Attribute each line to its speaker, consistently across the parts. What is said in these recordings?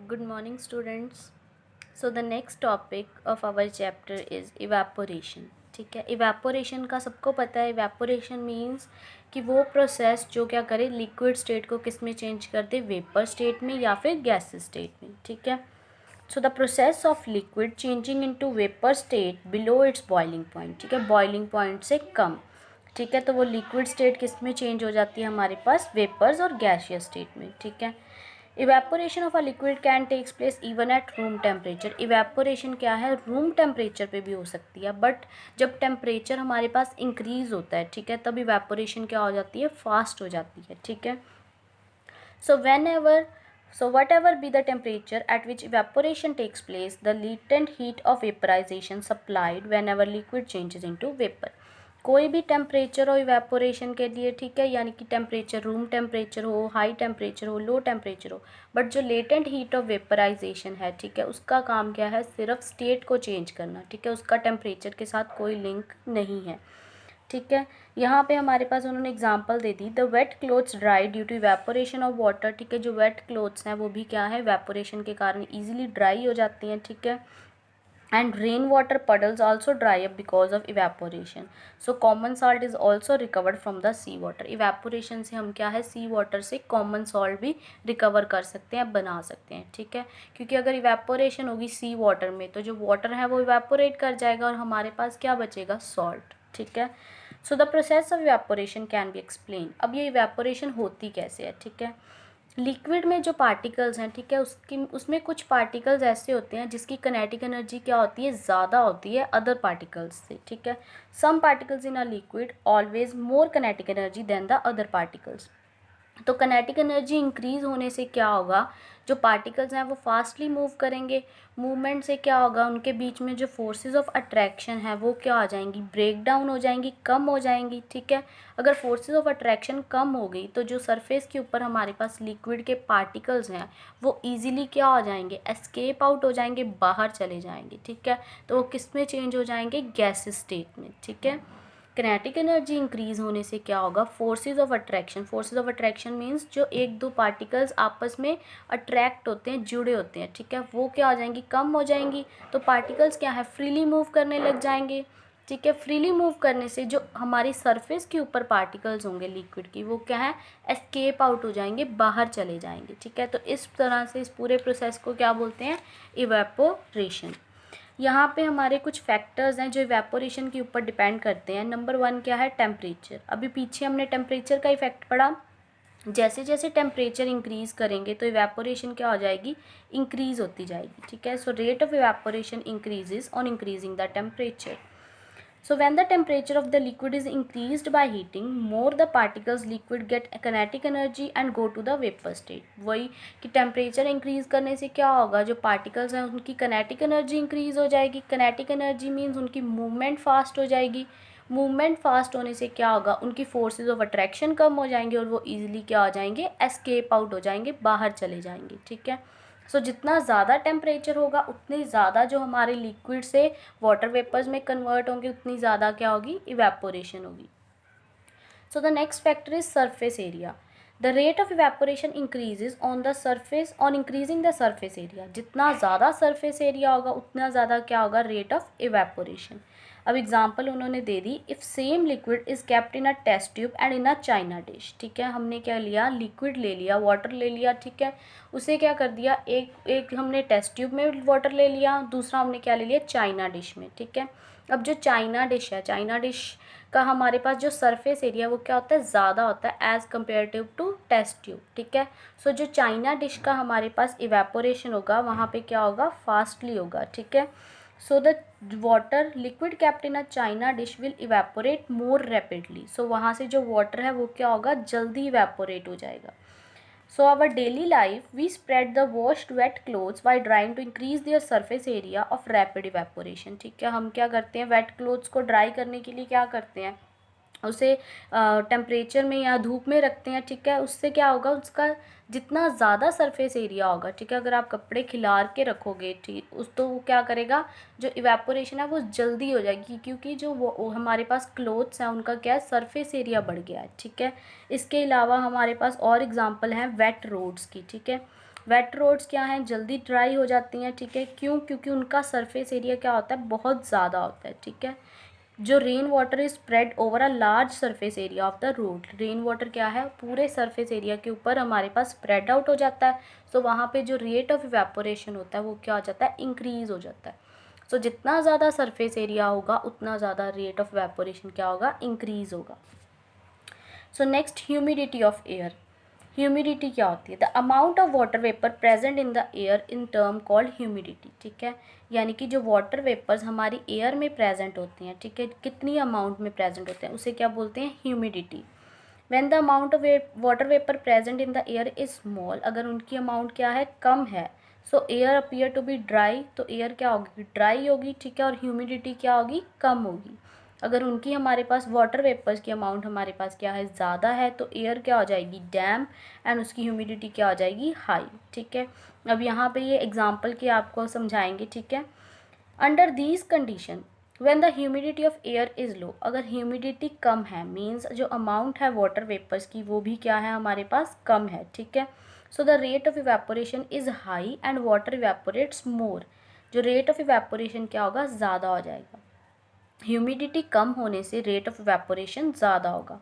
Speaker 1: Good morning, students. So the next topic of our chapter is evaporation. ठीक है, evaporation का सबको पता है. evaporation means कि वो प्रोसेस जो क्या करे, लिक्विड स्टेट को किस में चेंज कर दे, वेपर स्टेट में या फिर गैस स्टेट में. ठीक है. So the process of liquid changing into vapour state below it's boiling point. ठीक है, बॉइलिंग पॉइंट से कम. ठीक है, तो वो लिक्विड स्टेट किस में चेंज हो जाती है हमारे पास, वेपर्स और गैसियस स्टेट में. ठीक है. Evaporation of a liquid can takes place even at room temperature. Evaporation क्या है, रूम टेम्परेचर पे भी हो सकती है, बट जब टेम्परेचर हमारे पास इंक्रीज होता है, ठीक है, तब इवेपोरेशन क्या हो जाती है, फास्ट हो जाती है. ठीक है. So whatever be the temperature at which evaporation takes place, the latent heat of vaporization supplied whenever liquid changes into vapor. कोई भी टेम्परेचर हो इवेपोरेशन के लिए, ठीक है, यानी कि टेम्परेचर रूम टेम्परेचर हो, हाई टेम्परेचर हो, लो टेम्परेचर हो, बट जो लेटेंट हीट ऑफ वेपराइजेशन है, ठीक है, उसका काम क्या है, सिर्फ स्टेट को चेंज करना. ठीक है, उसका टेम्परेचर के साथ कोई लिंक नहीं है. ठीक है. यहाँ पे हमारे पास उन्होंने एग्जांपल दे दी, the wet clothes dry due to evaporation of water. ठीक है, जो वेट क्लोथ्स हैं वो भी क्या है, इवेपोरेशन के कारण ईजिली ड्राई हो जाती हैं. ठीक है. And rain water puddles also dry up because of evaporation. So common salt is also recovered from the sea water. Evaporation से हम क्या है, सी वाटर से कॉमन सॉल्ट भी रिकवर कर सकते हैं, बना सकते हैं. ठीक है, क्योंकि अगर इवेपोरेशन होगी सी वाटर में तो जो वाटर है वो इवेपोरेट कर जाएगा और हमारे पास क्या बचेगा, सॉल्ट. ठीक है. So the process of evaporation can be explain. अब ये इवेपोरेशन होती कैसे है. ठीक है, लिक्विड में जो पार्टिकल्स हैं, ठीक है, उसमें कुछ पार्टिकल्स ऐसे होते हैं जिसकी कनेटिक एनर्जी क्या होती है, ज़्यादा होती है अदर पार्टिकल्स से. ठीक है, some particles in a liquid always more kinetic energy than the other particles. तो कनेटिक एनर्जी इंक्रीज होने से क्या होगा, जो पार्टिकल्स हैं वो फास्टली मूव करेंगे. मूवमेंट से क्या होगा, उनके बीच में जो फोर्सेस ऑफ अट्रैक्शन है वो क्या हो जाएंगी, ब्रेक डाउन हो जाएंगी, कम हो जाएंगी. ठीक है, अगर फोर्सेस ऑफ अट्रैक्शन कम हो गई तो जो सरफेस के ऊपर हमारे पास लिक्विड के पार्टिकल्स हैं वो ईजिली क्या हो जाएंगे, एस्केप आउट हो जाएंगे, बाहर चले जाएंगे. ठीक है, तो वो किस में चेंज हो जाएंगे, गैस स्टेट में. ठीक है. किनेटिक एनर्जी इंक्रीज होने से क्या होगा, forces of attraction. Forces of attraction means जो एक दो पार्टिकल्स आपस में अट्रैक्ट होते हैं, जुड़े होते हैं. ठीक है, वो क्या हो जाएंगी, कम हो जाएंगी. तो पार्टिकल्स क्या है, फ्रीली मूव करने लग जाएंगे. ठीक है, फ्रीली मूव करने से जो हमारी सरफेस के ऊपर पार्टिकल्स होंगे लिक्विड की वो क्या है, एस्केप आउट हो जाएंगे, बाहर चले जाएंगे. ठीक है, तो इस तरह से इस पूरे प्रोसेस को क्या बोलते हैं, इवेपोरेशन. यहाँ पे हमारे कुछ फैक्टर्स हैं जो इवेपोरेशन के ऊपर डिपेंड करते हैं. नंबर 1 क्या है, टेम्परेचर. अभी पीछे हमने टेम्परेचर का इफेक्ट पढ़ा. जैसे जैसे टेम्परेचर इंक्रीज़ करेंगे तो इवेपोरेशन क्या हो जाएगी, इंक्रीज़ होती जाएगी. ठीक है, so rate of evaporation increases on increasing the temperature. So when the temperature of the liquid is increased by heating, more the particles liquid get kinetic energy and go to the vapor state. वही कि temperature increase करने से क्या होगा, जो particles हैं उनकी kinetic energy increase हो जाएगी. kinetic एनर्जी मीन्स उनकी मूवमेंट फास्ट हो जाएगी. मूवमेंट फास्ट होने से क्या होगा, उनकी फोर्सेज ऑफ अट्रैक्शन कम हो जाएंगे और वो ईजिली क्या हो जाएंगे, एस्केप आउट हो जाएंगे, बाहर चले जाएंगे. ठीक है, सो जितना ज़्यादा टेम्परेचर होगा उतनी ज़्यादा जो हमारे लिक्विड से वाटर वेपर्स में कन्वर्ट होंगे, उतनी ज़्यादा क्या होगी, इवेपोरेशन होगी. So the next factor is surface area. The rate of evaporation increases on the surface on increasing the surface area. जितना ज़्यादा सरफेस एरिया होगा उतना ज़्यादा क्या होगा, रेट ऑफ इवेपोरेशन. अब एग्जाम्पल उन्होंने दे दी, if same liquid is kept in a test tube and in a china dish. ठीक है, हमने क्या लिया, लिक्विड ले लिया, वाटर ले लिया. ठीक है, उसे क्या कर दिया, एक एक हमने टेस्ट ट्यूब में वाटर ले लिया, दूसरा हमने क्या ले लिया, चाइना डिश में. ठीक है, अब जो चाइना डिश है, चाइना डिश का हमारे पास जो सरफेस एरिया वो क्या होता है, ज़्यादा होता है as comparative to test tube. ठीक है, सो जो चाइना डिश का हमारे पास इवेपोरेशन होगा वहाँ पे क्या होगा, फास्टली होगा. ठीक है, so the water liquid kept in a china dish will evaporate more rapidly. So वहाँ से जो वाटर है वो क्या होगा, जल्दी इवेपोरेट हो जाएगा. So our daily life, we spread the washed wet clothes by drying to increase their surface area of rapid evaporation. ठीक है, हम क्या करते हैं, वेट क्लोथ्स को ड्राई करने के लिए क्या करते हैं, उसे टेम्परेचर में या धूप में रखते हैं. ठीक है, उससे क्या होगा, उसका जितना ज़्यादा सरफेस एरिया होगा, ठीक है, अगर आप कपड़े खिलार के रखोगे, ठीक उस तो वो क्या करेगा, जो इवेपोरेशन है वो जल्दी हो जाएगी, क्योंकि जो वो हमारे पास क्लोथ्स हैं उनका क्या है, सरफेस एरिया बढ़ गया है. ठीक है, इसके अलावा हमारे पास और एग्जांपल हैं वेट रोड्स की. ठीक है, वेट रोड्स क्या हैं, जल्दी ड्राई हो जाती हैं, ठीक है। क्यों? क्योंकि उनका सरफेस एरिया क्या होता है, बहुत ज़्यादा होता है, ठीक है। जो rain water is spread over a large surface area of the road, rain water क्या है, पूरे सरफेस एरिया के ऊपर हमारे पास स्प्रेड आउट हो जाता है। सो वहाँ पे जो रेट ऑफ इवेपोरेशन होता है वो क्या हो जाता है, इंक्रीज हो जाता है। सो जितना ज़्यादा सरफेस एरिया होगा उतना ज़्यादा रेट ऑफ इवेपोरेशन क्या होगा, इंक्रीज होगा। So next, humidity of air. Humidity क्या होती है, the amount of water vapour present in the air in term called humidity, ठीक है। यानी कि जो वाटर वेपर्स हमारी एयर में प्रेजेंट होती हैं, ठीक है, कितनी अमाउंट में प्रेजेंट होते हैं, उसे क्या बोलते हैं, humidity. When the amount of water vapour present in the air is small, अगर उनकी अमाउंट क्या है, कम है, so air appear to be dry, तो एयर क्या होगी, ड्राई होगी, ठीक है, और ह्यूमिडिटी क्या होगी, कम होगी। अगर उनकी हमारे पास वाटर वेपर्स की अमाउंट हमारे पास क्या है, ज़्यादा है, तो एयर क्या हो जाएगी, डैम्प, एंड उसकी ह्यूमिडिटी क्या हो जाएगी, हाई, ठीक है। अब यहाँ पे ये एग्जांपल के आपको समझाएंगे, ठीक है। Under these condition when the humidity of air is low, अगर ह्यूमिडिटी कम है, मीन्स जो अमाउंट है वाटर वेपर्स की वो भी क्या है, हमारे पास कम है, ठीक है। So the rate of evaporation is high and water evaporates more, जो रेट ऑफ इवेपोरेशन क्या होगा, ज़्यादा हो जाएगा। ह्यूमिडिटी कम होने से रेट ऑफ इवेपोरेशन ज़्यादा होगा।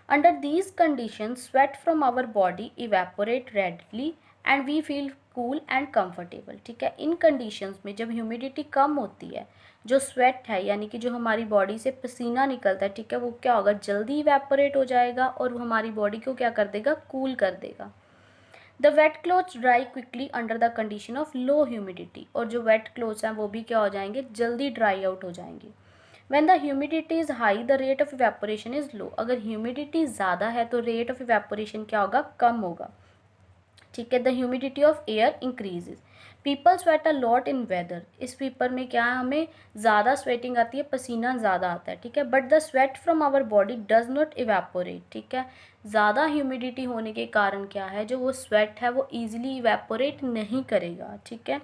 Speaker 1: Under these condition sweat from our body evaporate readily and we feel cool and comfortable, ठीक है। इन कंडीशंस में जब ह्यूमिडिटी कम होती है, जो स्वेट है यानी कि जो हमारी बॉडी से पसीना निकलता है, ठीक है, वो क्या होगा, जल्दी इवेपोरेट हो जाएगा और वो हमारी बॉडी को क्या कर देगा, कूल कर देगा। The wet clothes dry quickly under the condition of low humidity, और जो वेट क्लोथ्स हैं वो भी क्या हो जाएंगे, जल्दी ड्राई आउट हो जाएंगे। When the humidity is high, the rate of evaporation is low. अगर ह्यूमिडिटी ज़्यादा है तो रेट ऑफ इवेपोरेशन क्या होगा, कम होगा, ठीक है। The humidity of air increases, people sweat a lot in weather, इस पेपर में क्या है, हमें ज़्यादा स्वेटिंग आती है, पसीना ज़्यादा आता है, ठीक है। But the sweat from our body does not evaporate, ठीक है। ज़्यादा ह्यूमिडिटी होने के कारण क्या है, जो वो स्वेट है वो ईजिली इवेपोरेट नहीं करेगा, ठीक है।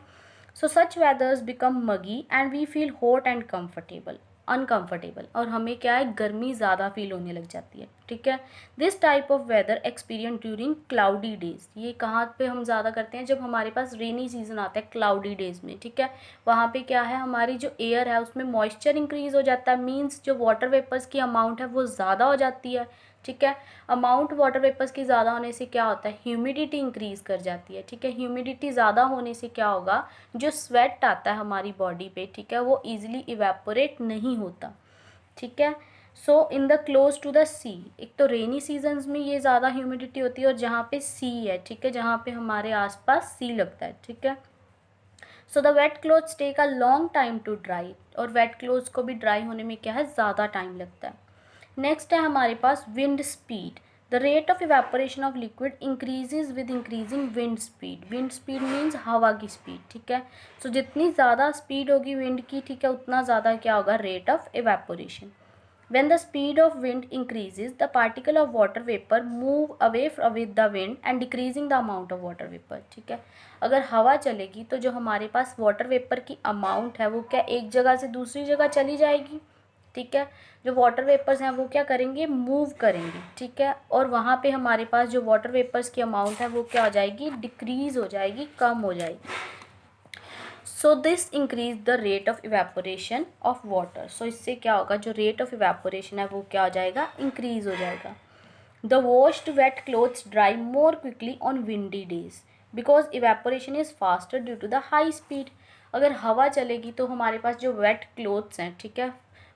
Speaker 1: So such weathers become muggy and we feel hot and comfortable, uncomfortable, और हमें क्या है, गर्मी ज़्यादा फील होने लग जाती है, ठीक है। This type of weather experience during cloudy days, ये कहाँ पे हम ज़्यादा करते हैं, जब हमारे पास रेनी सीजन आता है, क्लाउडी डेज में, ठीक है। वहाँ पे क्या है, हमारी जो एयर है उसमें मॉइस्चर इंक्रीज हो जाता है, मीन्स जो वाटर वेपर्स की अमाउंट है वो ज़्यादा हो जाती है, ठीक है। अमाउंट वाटर वेपर्स की ज़्यादा होने से क्या होता है, ह्यूमिडिटी इंक्रीज़ कर जाती है, ठीक है। ह्यूमिडिटी ज़्यादा होने से क्या होगा, जो स्वेट आता है हमारी बॉडी पे, ठीक है, वो ईजिली इवेपोरेट नहीं होता, ठीक है। So in the close to the sea, एक तो रेनी सीजन्स में ये ज़्यादा ह्यूमिडिटी होती है, और जहाँ पे सी है, ठीक है, जहाँ पे हमारे आसपास सी लगता है, ठीक है। So the wet clothes take a long time to dry, और वेट क्लोथ्स को भी ड्राई होने में क्या है, ज़्यादा टाइम लगता है। नेक्स्ट है हमारे पास wind speed, the rate of evaporation of liquid increases with increasing wind speed, wind speed means हवा की स्पीड, ठीक है। सो जितनी ज़्यादा स्पीड होगी विंड की, ठीक है, उतना ज़्यादा क्या होगा, rate of evaporation. When the speed of wind increases, the particle of water vapor move away with the wind and decreasing the amount of water vapor, ठीक है। अगर हवा चलेगी तो जो हमारे पास वाटर वेपर की अमाउंट है वो क्या एक जगह से दूसरी जगह चली जाएगी, ठीक है। जो वाटर वेपर्स हैं वो क्या करेंगे, मूव करेंगे, ठीक है, और वहाँ पे हमारे पास जो वाटर वेपर्स की अमाउंट है वो क्या हो जाएगी, डिक्रीज हो जाएगी, कम हो जाएगी। So this increase the rate of evaporation of water, so इससे क्या होगा, जो रेट ऑफ इवेपोरेशन है वो क्या हो जाएगा, इंक्रीज हो जाएगा। The washed wet clothes dry more quickly on windy days because evaporation is faster due to the high speed, अगर हवा चलेगी तो हमारे पास जो वेट क्लोथ्स हैं, ठीक है,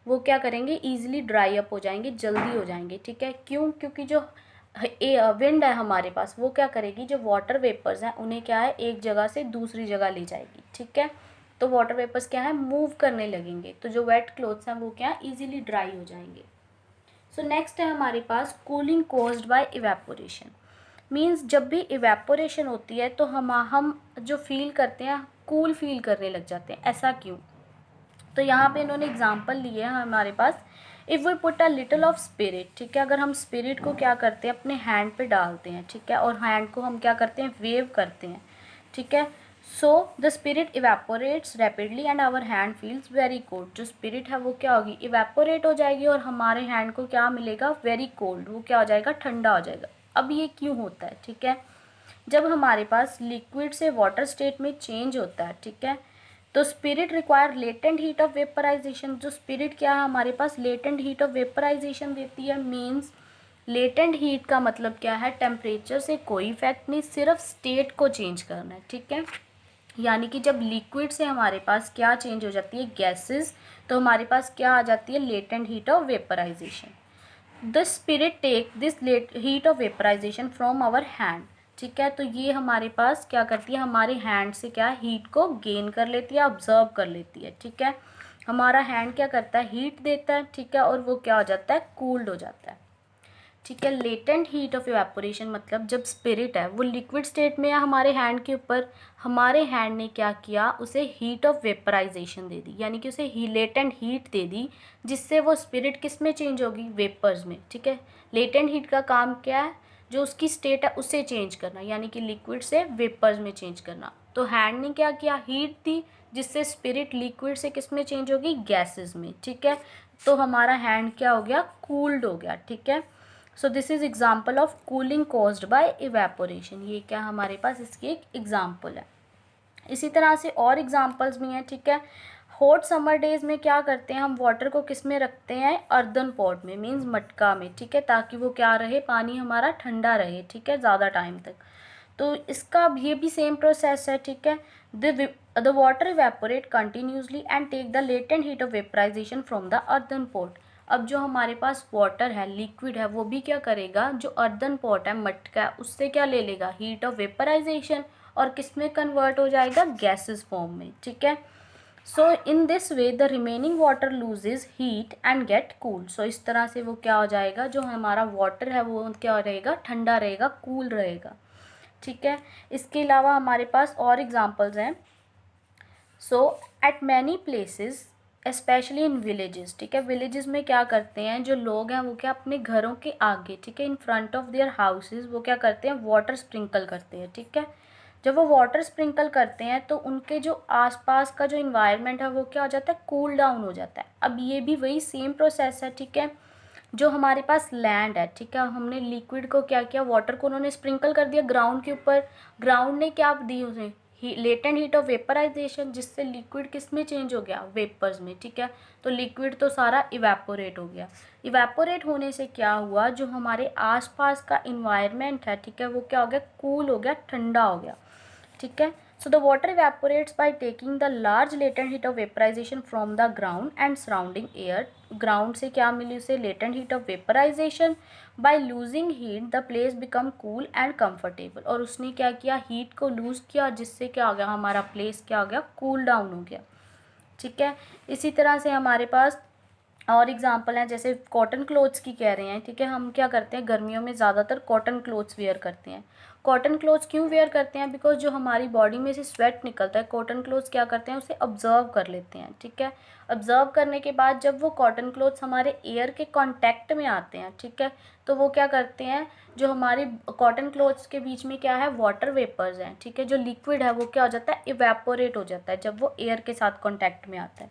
Speaker 1: वो क्या करेंगे, ईजिली ड्राई अप हो जाएंगे, जल्दी हो जाएंगे, ठीक है। क्यों? क्योंकि जो विंड है हमारे पास वो क्या करेगी, जो वाटर वेपर्स हैं उन्हें क्या है, एक जगह से दूसरी जगह ले जाएगी, ठीक है। तो वाटर वेपर्स क्या है, मूव करने लगेंगे, तो जो वेट क्लोथ्स हैं वो क्या इजीली ड्राई हो जाएंगे। सो नेक्स्ट है हमारे पास cooling caused by evaporation, means जब भी इवेपोरेशन होती है तो हम जो फील करते हैं, कूल फील करने लग जाते हैं, ऐसा क्यों? तो यहाँ पे इन्होंने एग्जाम्पल लिए हैं हमारे पास, if we put a little of spirit, ठीक है, अगर हम स्पिरिट को क्या करते हैं, अपने हैंड पे डालते हैं, ठीक है, और हैंड को हम क्या करते हैं, वेव करते हैं, ठीक है। So the spirit evaporates rapidly and our hand feels very cold, जो स्पिरिट है वो क्या होगी, इवेपोरेट हो जाएगी, और हमारे हैंड को क्या मिलेगा, वेरी कोल्ड, वो क्या हो जाएगा, ठंडा हो जाएगा। अब ये क्यों होता है, ठीक है, जब हमारे पास लिक्विड से वाटर स्टेट में चेंज होता है, ठीक है, तो spirit require latent heat of vaporisation. जो स्पिरिट क्या है हमारे पास, लेटेंट हीट ऑफ वेपराइजेशन देती है। मीन्स लेटेंट हीट का मतलब क्या है, टेम्परेचर से कोई इफेक्ट नहीं, सिर्फ स्टेट को चेंज करना है, ठीक है। यानी कि जब लिक्विड से हमारे पास क्या चेंज हो जाती है, गैसेस, तो हमारे पास क्या आ जाती है, latent heat of vaporisation. The spirit take this heat of vaporisation from our hand, ठीक है। तो ये हमारे पास क्या करती है, हमारे हैंड से क्या हीट को गेन कर लेती है, ऑब्जर्व कर लेती है, ठीक है। हमारा हैंड क्या करता है, हीट देता है, ठीक है, और वो क्या हो जाता है, कूल्ड हो जाता है, ठीक है। लेटेंट हीट ऑफ इवेपोरेशन मतलब जब स्पिरिट है वो लिक्विड स्टेट में है हमारे हैंड के ऊपर, हमारे हैंड ने क्या किया, उसे हीट ऑफ वेपराइजेशन दे दी, यानी कि उसे लेटेंट हीट दे दी, जिससे वो स्पिरिट किस में चेंज होगी, वेपर्स में, ठीक है। लेटेंट हीट का काम क्या है, जो उसकी स्टेट है उसे चेंज करना, यानी कि लिक्विड से वेपर्स में चेंज करना। तो हैंड ने क्या किया, हीट दी, जिससे स्पिरिट लिक्विड से किस में चेंज होगी, गैसेस में, ठीक है। तो हमारा हैंड क्या हो गया, कूल्ड हो गया, ठीक है। So this is example of cooling caused by evaporation. ये क्या हमारे पास इसकी एक एग्जाम्पल है। इसी तरह से और एग्जाम्पल्स भी हैं, ठीक है। हॉट समर डेज में क्या करते हैं हम, वाटर को किस में रखते हैं, अर्दन पॉट में, मीन्स मटका में, ठीक है, ताकि वो क्या रहे, पानी हमारा ठंडा रहे, ठीक है, ज़्यादा टाइम तक। तो इसका ये भी सेम प्रोसेस है, ठीक है। The water evaporate continuously and take the latent heat of vaporisation from the earthen pot. अब जो हमारे पास वाटर है, लिक्विड है, वो भी क्या करेगा, जो अर्दन पॉट है, मटका है, उससे क्या ले लेगा, हीट ऑफ वेपराइजेशन, और किस में कन्वर्ट हो जाएगा, गैसेस फॉर्म में, ठीक है। So in this way the remaining water loses heat and get cool. So इस तरह से वो क्या हो जाएगा, जो हमारा वाटर है वो क्या रहेगा, ठंडा रहेगा, कूल रहेगा, ठीक है। इसके अलावा हमारे पास और एग्जांपल्स हैं। So at many places specially in villages, ठीक है, विलेजेस में क्या करते हैं जो लोग हैं, वो क्या अपने घरों के आगे, ठीक है, in front of their houses, वो क्या करते हैं, वाटर स्प्रिंकल करते हैं, ठीक है। जब वो वाटर स्प्रिंकल करते हैं तो उनके जो आसपास का जो इन्वायरमेंट है वो क्या हो जाता है, कूल डाउन हो जाता है। अब ये भी वही सेम प्रोसेस है, ठीक है। जो हमारे पास लैंड है, ठीक है, हमने लिक्विड को क्या किया, वाटर को उन्होंने स्प्रिंकल कर दिया ग्राउंड के ऊपर, ग्राउंड ने क्या दी उसे, लेटेंट हीट ऑफ वेपराइजेशन, जिससे लिक्विड किस में चेंज हो गया, वेपर्स में, ठीक है। तो लिक्विड तो सारा इवेपोरेट हो गया। इवेपोरेट होने से क्या हुआ, जो हमारे आसपास का इन्वायरमेंट है, ठीक है, वो क्या हो गया, कूल हो गया, ठंडा हो गया, ठीक है। So the water evaporates by taking the large latent heat of vaporization from the ground and surrounding air। Ground से क्या मिली उसे, latent heat of vaporisation. By losing heat the place become cool and comfortable. और उसने क्या किया, heat को loose किया, जिससे क्या हो गया, हमारा प्लेस क्या हो गया, कूल डाउन हो गया, ठीक है। इसी तरह से हमारे पास और एग्जांपल हैं, जैसे कॉटन क्लोथ्स की कह रहे हैं, ठीक है। हम क्या करते हैं, गर्मियों में ज़्यादातर कॉटन क्लोथ्स वेयर करते हैं। कॉटन क्लोथ्स क्यों वेयर करते हैं, बिकॉज जो हमारी बॉडी में से स्वेट निकलता है, कॉटन क्लोथ्स क्या करते हैं, उसे ऑब्जर्व कर लेते हैं, ठीक है। ऑब्जर्व करने के बाद जब वो कॉटन क्लोथ्स हमारे एयर के कांटेक्ट में आते हैं, ठीक है, तो वो क्या करते हैं, जो हमारी कॉटन क्लोथ्स के बीच में क्या है, वाटर वेपर्स हैं, ठीक है, जो लिक्विड है वो क्या हो जाता है, इवेपोरेट हो जाता है जब वो एयर के साथ कॉन्टैक्ट में आता है,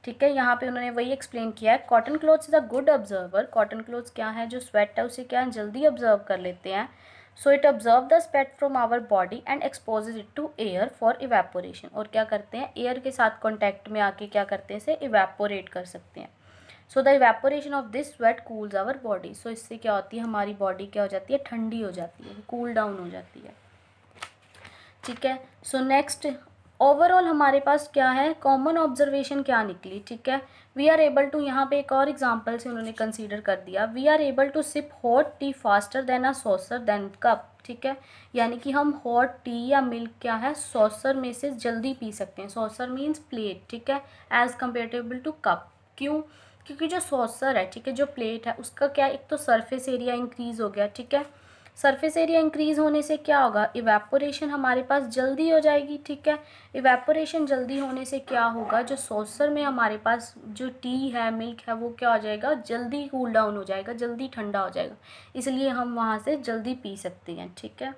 Speaker 1: ठीक है। यहाँ पे उन्होंने वही एक्सप्लेन किया है, cotton clothes is a good observer. Cotton clothes क्या है, जो स्वेट है उसे क्या है, जल्दी ऑब्जर्व कर लेते हैं। So it observe the sweat from our body and exposes it to air for evaporation. और क्या करते हैं, एयर के साथ कॉन्टैक्ट में आके क्या करते हैं, इसे इवेपोरेट कर सकते हैं। So the evaporation of this sweat cools our body. So इससे क्या होती है, हमारी बॉडी क्या हो जाती है, ठंडी हो जाती है, कूल डाउन हो जाती है, ठीक है। सो नेक्स्ट ओवरऑल हमारे पास क्या है, कॉमन ऑब्जर्वेशन क्या निकली, ठीक है। वी आर एबल टू, यहाँ पे एक और एग्जांपल से उन्होंने कंसीडर कर दिया, we are able to sip hot tea faster than a saucer than cup, ठीक है। यानी कि हम हॉट टी या मिल्क क्या है, सॉसर में से जल्दी पी सकते हैं। सॉसर मीन्स प्लेट, ठीक है, एज कम्पेरेबल टू कप। क्यों, क्योंकि जो सॉसर है, ठीक है, जो प्लेट है, उसका क्या, एक तो सरफेस एरिया इंक्रीज हो गया, ठीक है। सरफेस एरिया इंक्रीज होने से क्या होगा, इवेपोरेशन हमारे पास जल्दी हो जाएगी, ठीक है। इवेपोरेशन जल्दी होने से क्या होगा, जो सॉसर में हमारे पास जो टी है, मिल्क है, वो क्या हो जाएगा, जल्दी कूल डाउन हो जाएगा, जल्दी ठंडा हो जाएगा, इसलिए हम वहाँ से जल्दी पी सकते हैं, ठीक है।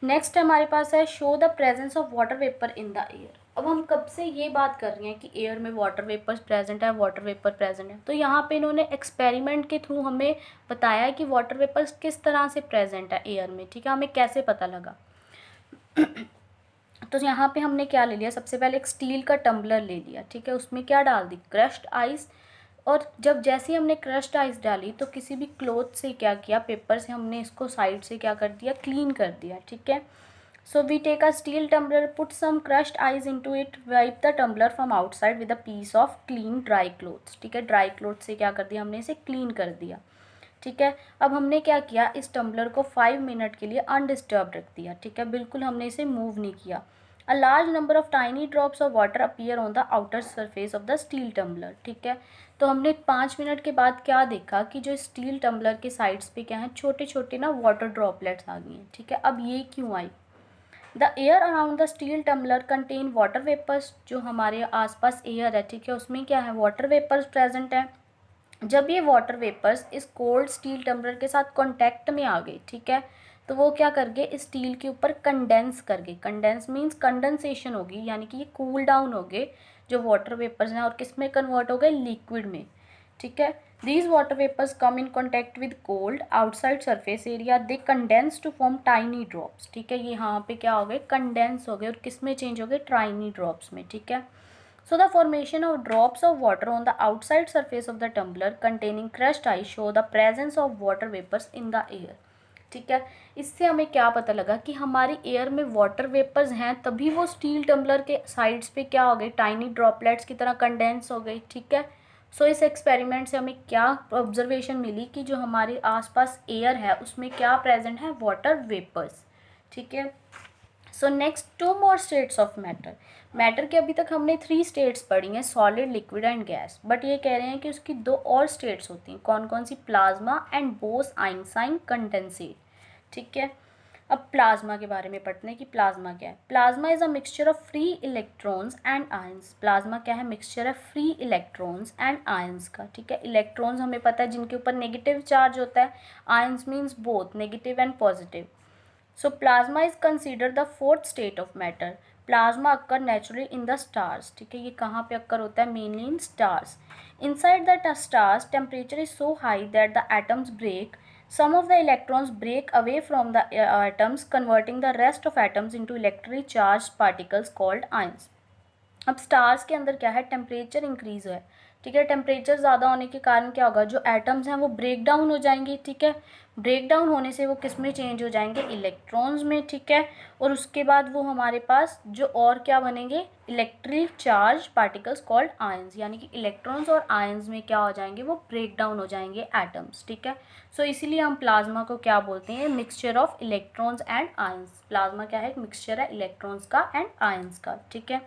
Speaker 1: नेक्स्ट हमारे पास है show the presence of water vapour in the air. अब हम कब से ये बात कर रहे हैं कि एयर में वाटर वेपर्स प्रेजेंट है, वाटर वेपर प्रेजेंट है, तो यहाँ पे इन्होंने एक्सपेरिमेंट के थ्रू हमें बताया है कि वाटर वेपर्स किस तरह से प्रेजेंट है एयर में, ठीक है, हमें कैसे पता लगा। तो यहाँ पे हमने क्या ले लिया, सबसे पहले एक स्टील का टम्बलर ले लिया, ठीक है, उसमें क्या डाल दी, क्रश्ड आइस। और जब जैसे ही हमने क्रश्ड आइस डाली तो किसी भी क्लॉथ से क्या किया, पेपर से हमने इसको साइड से क्या कर दिया, क्लीन कर दिया, ठीक है। So we take a steel tumbler, put some crushed ice into it, wipe the tumbler from outside with a piece of clean dry cloth, ठीक है, ड्राई क्लॉथ से क्या कर दिया, हमने इसे क्लीन कर दिया, ठीक है। अब हमने क्या किया, इस टम्बलर को 5 मिनट के लिए अनडिस्टर्ब रख दिया, ठीक है, बिल्कुल हमने इसे मूव नहीं किया। A large number of tiny drops of water appear on the outer surface of the steel tumbler, ठीक है। तो हमने 5 मिनट के बाद क्या देखा कि जो स्टील टम्बलर के साइड्स पे क्या है, छोटे छोटे ना वाटर ड्रॉपलेट्स आ गई हैं, ठीक है। अब ये क्यों आई, the air around the steel tumbler contain water vapours, जो हमारे आसपास एयर है, ठीक है, उसमें क्या है, वाटर वेपर्स प्रेजेंट है। जब ये वाटर वेपर्स इस कोल्ड स्टील टम्बलर के साथ कांटेक्ट में आ गए, ठीक है, तो वो क्या कर गए, स्टील के ऊपर कंडेंस कर गए। कंडेंस मीन्स कंडेंसेशन होगी, यानी कि ये कूल डाउन हो गए जो वाटर वेपर्स हैं, और किस में कन्वर्ट हो गए, लिक्विड में, ठीक है। These water vapors come in contact with cold outside surface area. They condense to form tiny drops. ठीक है, ये यहाँ पे क्या हो गए, कंडेंस हो गए, और किस में चेंज हो गए, tiny drops में, ठीक है। So the formation of drops of water on the outside surface of the tumbler containing crushed ice show the presence of water vapors in the air. ठीक है, इससे हमें क्या पता लगा कि हमारी एयर में वाटर वेपर्स हैं, तभी वो स्टील टम्बलर के साइड्स पे क्या हो गए, टाइनी ड्रॉपलेट्स की तरह कंडेंस हो गई, ठीक है। सो इस एक्सपेरिमेंट से हमें क्या ऑब्जर्वेशन मिली कि जो हमारे आसपास एयर है उसमें क्या प्रेजेंट है, वाटर वेपर्स, ठीक है। So next, two more states of matter. Matter के अभी तक हमने 3 स्टेट्स पढ़ी हैं, solid, liquid and gas, but ये कह रहे हैं कि उसकी 2 और स्टेट्स होती हैं, कौन कौन सी, plasma and Bose Einstein condensate, ठीक है। अब प्लाज्मा के बारे में पढ़ते हैं कि प्लाज्मा क्या है। Plasma is a mixture of free electrons and ions. Plasma क्या है, मिक्सचर है फ्री इलेक्ट्रॉन्स एंड आयंस का, ठीक है। इलेक्ट्रॉन्स हमें पता है जिनके ऊपर नेगेटिव चार्ज होता है, ions means both negative and positive. So plasma is considered the fourth state of matter. Plasma occur naturally in the stars, ठीक है, ये कहाँ पे occur होता है, mainly in stars. Inside the stars, temperature is so high that the atoms break. Some of the electrons break away from the atoms, converting the rest of atoms into electrically charged particles called ions. अब stars के अंदर क्या है, temperature increase है, ठीक है। Temperature ज़्यादा होने के कारण क्या होगा, जो एटम्स हैं वो ब्रेक डाउन हो जाएंगे, ठीक है। ब्रेक डाउन होने से वो किस में चेंज हो जाएंगे, इलेक्ट्रॉन्स में, ठीक है। और उसके बाद वो हमारे पास जो और क्या बनेंगे, electric charge particles called ions, यानी कि इलेक्ट्रॉन्स और आयंस में क्या हो जाएंगे, वो ब्रेक डाउन हो जाएंगे एटम्स, ठीक है। सो इसीलिए हम प्लाज्मा को क्या बोलते हैं, mixture of electrons and ions. Plasma क्या है, मिक्सचर है इलेक्ट्रॉन्स का एंड आयंस का, ठीक है।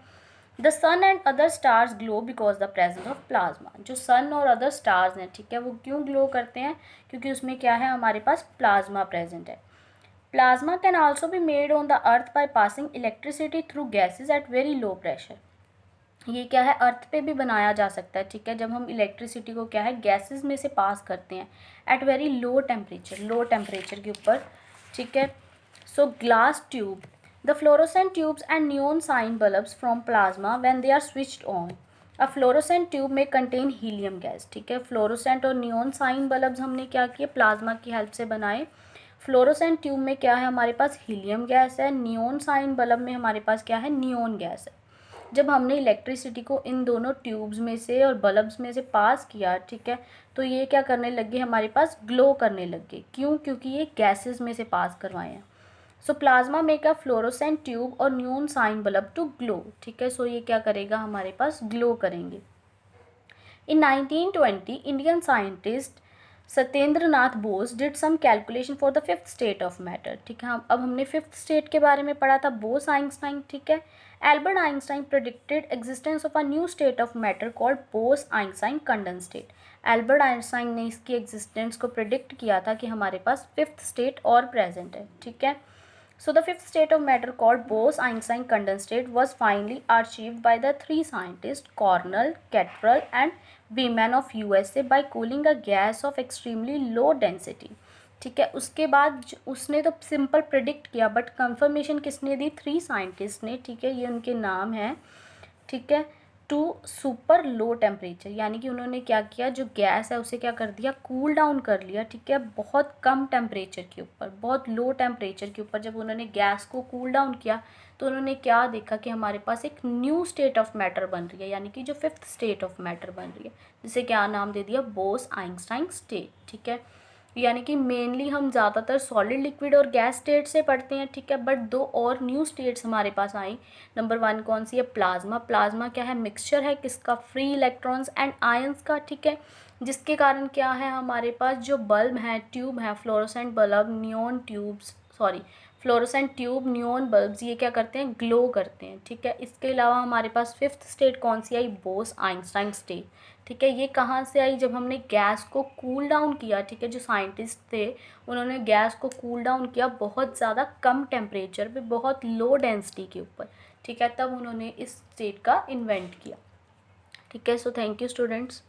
Speaker 1: The sun and other stars glow because the presence of plasma. जो सन और अदर स्टार्स हैं, ठीक है, वो क्यों ग्लो करते हैं, क्योंकि उसमें क्या है, हमारे पास प्लाज्मा प्रेजेंट है। Plasma can also be made on the earth by passing electricity through gases at very low pressure. ये क्या है, अर्थ पे भी बनाया जा सकता है, ठीक है, जब हम इलेक्ट्रिसिटी को क्या है, गैसेज में से पास करते हैं एट वेरी लो टेम्परेचर के ऊपर, ठीक है। So glass tube, the fluorescent tubes and neon sign bulbs from plasma when they are switched on. A fluorescent tube may contain helium gas, ठीक है। फ्लोरोसेंट और नियॉन साइन बल्ब्स हमने क्या किए, प्लाज्मा की हेल्प से बनाए। फ्लोरोसेंट ट्यूब में क्या है, हमारे पास हीलियम गैस है, नियॉन साइन बल्ब में हमारे पास क्या है, नियॉन गैस है। जब हमने इलेक्ट्रिसिटी को इन दोनों ट्यूब्स में से और बल्ब्स में से पास किया, ठीक है, तो ये क्या करने लग गए, हमारे पास ग्लो करने लग गए, क्यों, क्योंकि ये गैसेस में से पास करवाए हैं। सो plasma make a fluorescent tube और न्यून साइन बल्ब टू ग्लो, ठीक है। सो ये क्या करेगा, हमारे पास ग्लो करेंगे। In 1920 Indian scientist Satyendra Nath Bose did some calculation for the fifth state of matter, ठीक है। हम अब हमने फिफ्थ स्टेट के बारे में पढ़ा था, बोस आइंस्टाइन, ठीक है। Albert Einstein predicted existence of a new state of matter called Bose Einstein condensate. Albert Einstein ने इसकी एग्जिस्टेंस को प्रेडिक्ट किया था कि हमारे पास फिफ्थ स्टेट और प्रेजेंट है, ठीक है। So the fifth state of matter called Bose-Einstein condensate was finally achieved by the 3 scientists Cornell, Cattrall and Weiman of USA by cooling a gas of extremely low density. ठीक है। उसके बाद उसने तो सिंपल प्रिडिक्ट किया, but confirmation किसने दी? 3 scientist ने, ठीक है, ये उनके नाम हैं, ठीक है। टू सुपर लो टेम्परेचर, यानी कि उन्होंने क्या किया, जो गैस है उसे क्या कर दिया, कूल डाउन कर लिया, ठीक है, बहुत कम टेम्परेचर के ऊपर, बहुत लो टेम्परेचर के ऊपर जब उन्होंने गैस को कूल डाउन किया तो उन्होंने क्या देखा कि हमारे पास एक न्यू स्टेट ऑफ मैटर बन रही है, यानी कि जो 5th स्टेट ऑफ मैटर बन रही है, जिसे क्या नाम दे दिया, बोस आइंस्टाइन स्टेट, ठीक है। यानी कि मेनली हम ज़्यादातर सॉलिड, लिक्विड और गैस स्टेट से पढ़ते हैं, ठीक है, बट 2 और न्यू स्टेट्स हमारे पास आई। नंबर 1 कौन सी है? प्लाज्मा। प्लाज्मा क्या है? मिक्सचर है किसका? फ्री इलेक्ट्रॉन्स एंड आयंस का, ठीक है, जिसके कारण क्या है, हमारे पास जो बल्ब हैं, ट्यूब हैं, fluorescent bulb, neon tubes, sorry fluorescent tube, neon bulbs, ये क्या करते हैं, ग्लो करते हैं, ठीक है। इसके अलावा हमारे पास 5th स्टेट कौन सी आई? बोस आइंस्टाइन स्टेट, ठीक है। ये कहाँ से आई? जब हमने गैस को कूल डाउन किया, ठीक है, जो साइंटिस्ट थे उन्होंने गैस को कूल डाउन किया बहुत ज़्यादा कम टेम्परेचर पे, बहुत लो डेंसिटी के ऊपर, ठीक है, तब उन्होंने इस स्टेट का इन्वेंट किया, ठीक है। So thank you students.